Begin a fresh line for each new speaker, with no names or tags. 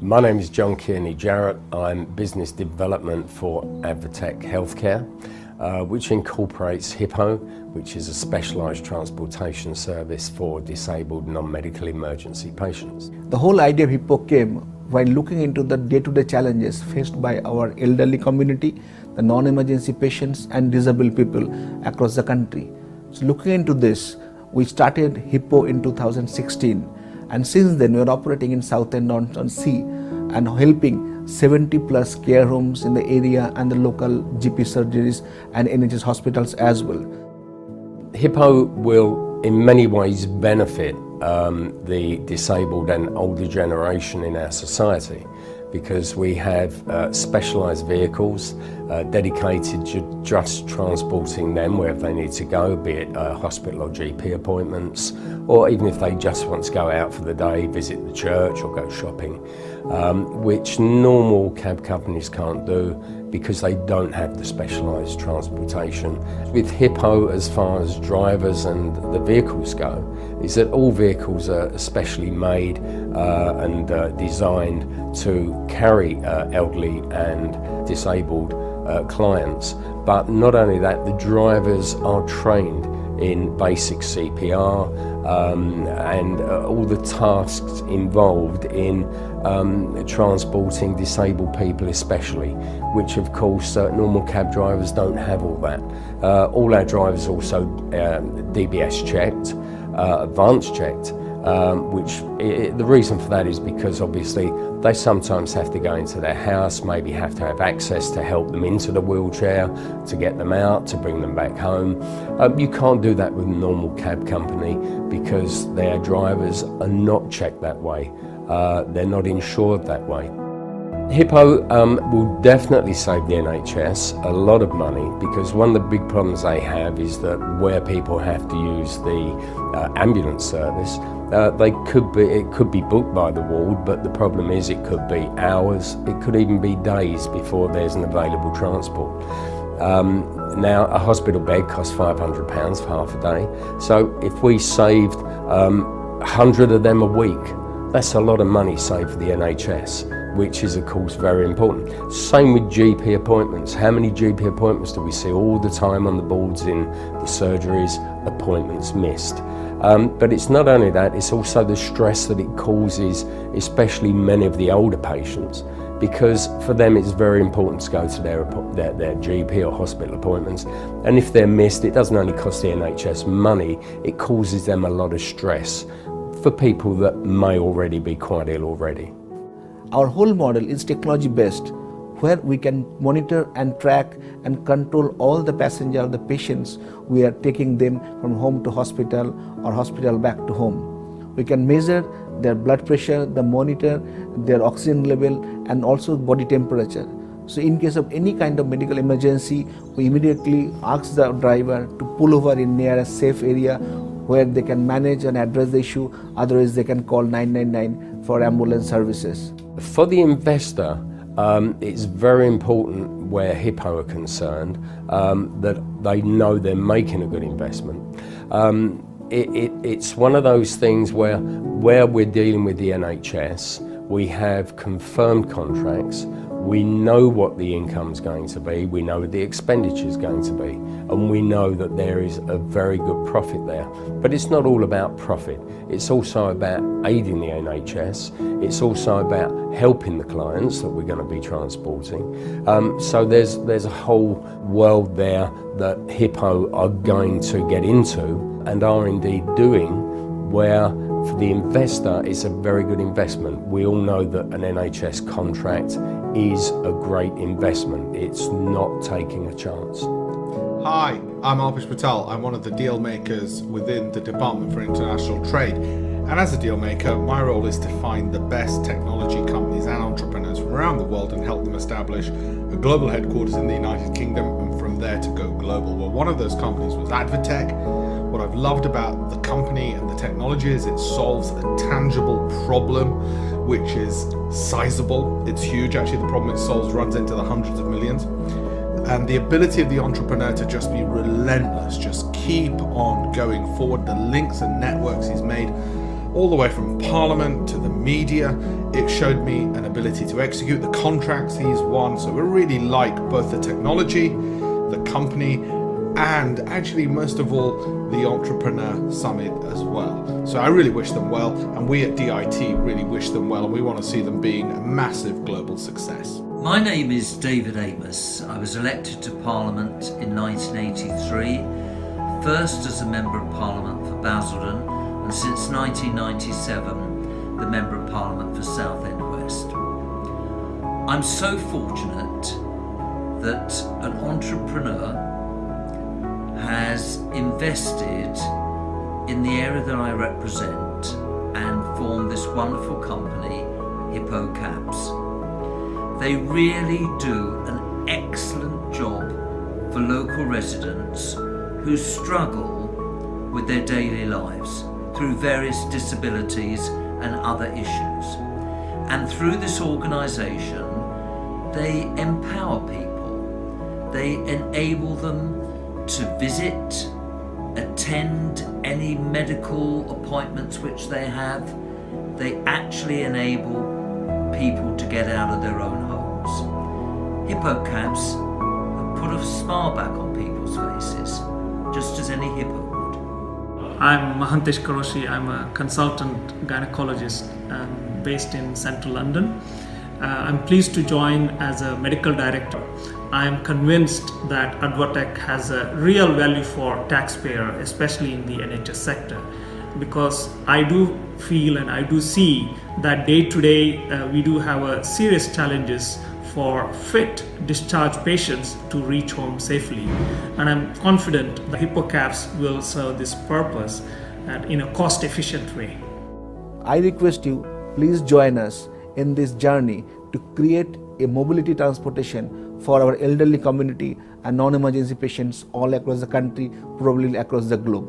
My name is John Kearney Jarrett. I'm Business Development for Advotech Healthcare, which incorporates Hippo, which is a specialised transportation service for disabled non-medical emergency patients.
The whole idea of Hippo came while looking into the day-to-day challenges faced by our elderly community, the non-emergency patients and disabled people across the country. So looking into this, we started Hippo in 2016, and since then we are operating in South End on Sea and helping 70 plus care homes in the area and the local GP surgeries and NHS hospitals as well.
Hippo will in many ways benefit the disabled and older generation in our society, because we have specialised vehicles dedicated to just transporting them wherever they need to go, be it hospital or GP appointments, or even if they just want to go out for the day, visit the church or go shopping, which normal cab companies can't do because they don't have the specialised transportation. With Hippo, as far as drivers and the vehicles go, is that all vehicles are specially made and designed to carry elderly and disabled clients. But not only that, the drivers are trained in basic CPR and all the tasks involved in transporting disabled people especially, which of course normal cab drivers don't have all that. All our drivers also DBS checked, advanced checked, the reason for that is because obviously they sometimes have to go into their house, maybe have to have access to help them into the wheelchair, to get them out, to bring them back home. You can't do that with a normal cab company because their drivers are not checked that way. They're not insured that way. Hippo will definitely save the NHS a lot of money, because one of the big problems they have is that where people have to use the ambulance service, it could be booked by the ward, but the problem is it could be hours, it could even be days before there's an available transport. Now a hospital bed costs £500 for half a day, so if we saved 100 of them a week, that's a lot of money saved for the NHS, which is of course very important. Same with GP appointments. How many GP appointments do we see all the time on the boards in the surgeries? Appointments missed. But it's not only that, it's also the stress that it causes, especially many of the older patients, because for them it's very important to go to their GP or hospital appointments, and if they're missed, it doesn't only cost the NHS money, it causes them a lot of stress for people that may already be quite ill already.
Our whole model is technology based, where we can monitor and track and control all the passengers, the patients. We are taking them from home to hospital or hospital back to home. We can measure their blood pressure, the monitor their oxygen level, and also body temperature. So in case of any kind of medical emergency, we immediately ask the driver to pull over in near a safe area where they can manage and address the issue. Otherwise they can call 999 for ambulance services.
For the investor, it's very important where Hippo are concerned that they know they're making a good investment. It's one of those things where we're dealing with the NHS, we have confirmed contracts, we know what the income's going to be, we know what the expenditure's going to be, and we know that there is a very good profit there. But it's not all about profit, it's also about aiding the NHS, it's also about helping the clients that we're going to be transporting. So there's a whole world there that Hippo are going to get into and are indeed doing, where for the investor it's a very good investment. We all know that an NHS contract is a great investment. It's not taking a chance.
Hi, I'm Alpesh Patel. I'm one of the deal makers within the Department for International Trade. And as a deal maker, my role is to find the best technology companies and entrepreneurs from around the world and help them establish a global headquarters in the United Kingdom, and from there to go global. Well, one of those companies was Advotech. What I've loved about the company and the technology is it solves a tangible problem, which is sizable. It's huge. Actually, the problem it solves runs into the hundreds of millions. And the ability of the entrepreneur to just be relentless, just keep on going forward. The links and networks he's made all the way from Parliament to the media it showed me an ability to execute the contracts he's won. So we really like both the technology, the company, and actually most of all the Entrepreneur Summit as well. So I really wish them well, and we at DIT really wish them well, and we want to see them being a massive global success.
My name is David Amos. I was elected to Parliament in 1983, first as a Member of Parliament for Basildon, and since 1997 the Member of Parliament for Southend West. I'm so fortunate that an entrepreneur has invested in the area that I represent and formed this wonderful company, Hippo Cabs. They really do an excellent job for local residents who struggle with their daily lives through various disabilities and other issues. And through this organisation, they empower people. They enable them to visit, attend any medical appointments which they have. They actually enable people to get out of their own homes. Hippo Cabs have put a smile back on people's faces, just as any hippo would.
I'm Mahantesh Karoshi. I'm a consultant gynecologist based in central London. I'm pleased to join as a medical director. I am convinced that Advatech has a real value for taxpayer, especially in the NHS sector, because I do feel and I do see that day to day we do have a serious challenges for fit discharged patients to reach home safely, and I'm confident the Hippo Cabs will serve this purpose in a cost efficient way.
I request you, please join us in this journey to create a mobility transportation for our elderly community and non-emergency patients all across the country, probably across the globe.